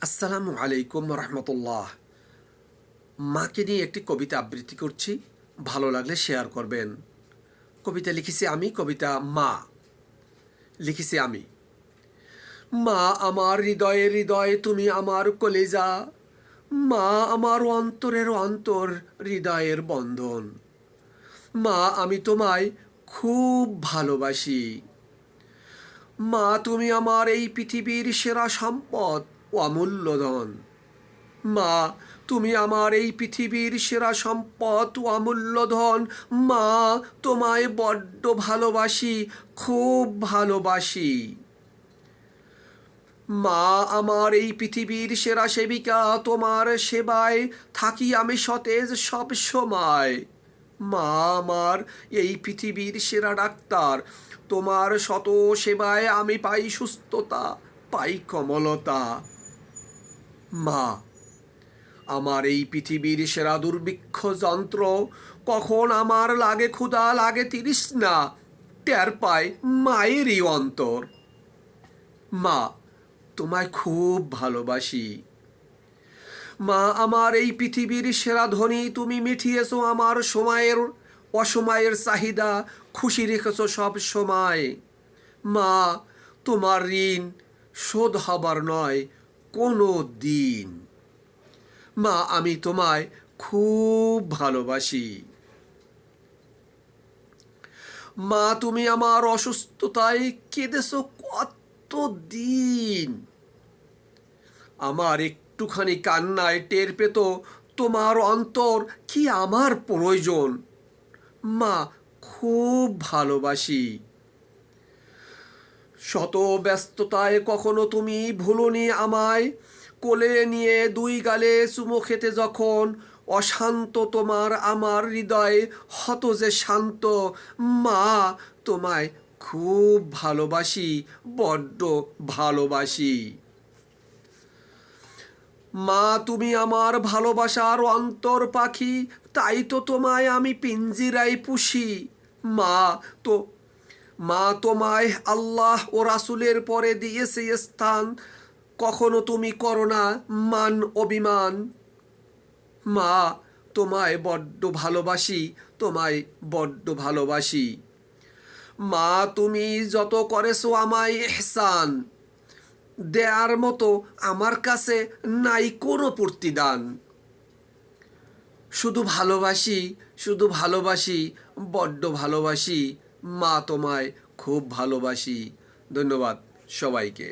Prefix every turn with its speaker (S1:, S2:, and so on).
S1: আসসালামু আলাইকুম রহমতুল্লাহ। মাকে নিয়ে একটি কবিতা আবৃত্তি করছি, ভালো লাগলে শেয়ার করবেন। কবিতা লিখেছি আমি, কবিতা মা লিখেছি আমি। মা আমার হৃদয়ের হৃদয়, তুমি আমার কলেজা। মা আমার অন্তরের অন্তর, হৃদয়ের বন্ধন। মা আমি তোমায় খুব ভালোবাসি। মা তুমি আমার এই পৃথিবীর সেরা সম্পদ ও অমূল্য ধন। মা তুমি আমার এই পৃথিবীর সেরা সম্পদ ও অমূল্য ধন। মা তোমায় বড্ড ভালোবাসি, খুব ভালোবাসি। মা আমার এই পৃথিবীর সেরা সেবিকা, তোমার সেবায় থাকি আমি সতেজ সব সময়। মা আমার এই পৃথিবীর সেরা ডাক্তার, তোমার শত সেবায় আমি পাই সুস্থতা, পাই কমলতা। মা আমার এই পৃথিবীর সেরা দুর্ভিক্ষ যন্ত্র, কখন আমার লাগে ক্ষুধা, লাগে তৃষ্ণা, টের পায় মায়েরই অন্তর। মা তোমায় খুব ভালোবাসি। মা আমার এই পৃথিবীর সেরা ধনী, তুমি মিটিয়েছো আমার সময়ের অসময়ের চাহিদা, খুশি রেখেছো সব সময়। মা তোমার ঋণ শোধ হবার নয় কোনো দিন। মা আমি তোমায় খুব ভালোবাসি। মা তুমি আমার অসুস্থতায় কেঁদেছো কত দিন। আমার একটুখানি কান্নায় টের পেত তোমার অন্তর, কি আমার প্রয়োজন। মা খুব ভালোবাসি। শত ব্যস্ততায় কখনো তুমি ভুলোনি আমায়, কোলে নিয়ে দুই গালে চুমো খেতে যখন। অশান্ত তোমার আমার হৃদয় হত যে শান্ত। মা তোমায় খুব ভালোবাসি, বড্ড ভালোবাসি। মা তুমি আমার ভালোবাসার অন্তর পাখি, তাই তো তোমায় আমি পিঞ্জিরায় পুষি। মা তো মা তোমায় আল্লাহ ও রাসূলের পরে দিয়েছে স্থান, কখনো তুমি করো না মান অভিমান। মা তোমায় বড্ড ভালোবাসি, তোমায় বড্ড ভালোবাসি। মা তুমি যত করেছো আমায় ইহসান, দেয়ার মতো আমার কাছে নাই কোনো প্রতিদান। শুধু ভালোবাসি, শুধু ভালোবাসি, বড্ড ভালোবাসি। মা তোমায় খুব ভালোবাসি। ধন্যবাদ সবাইকে।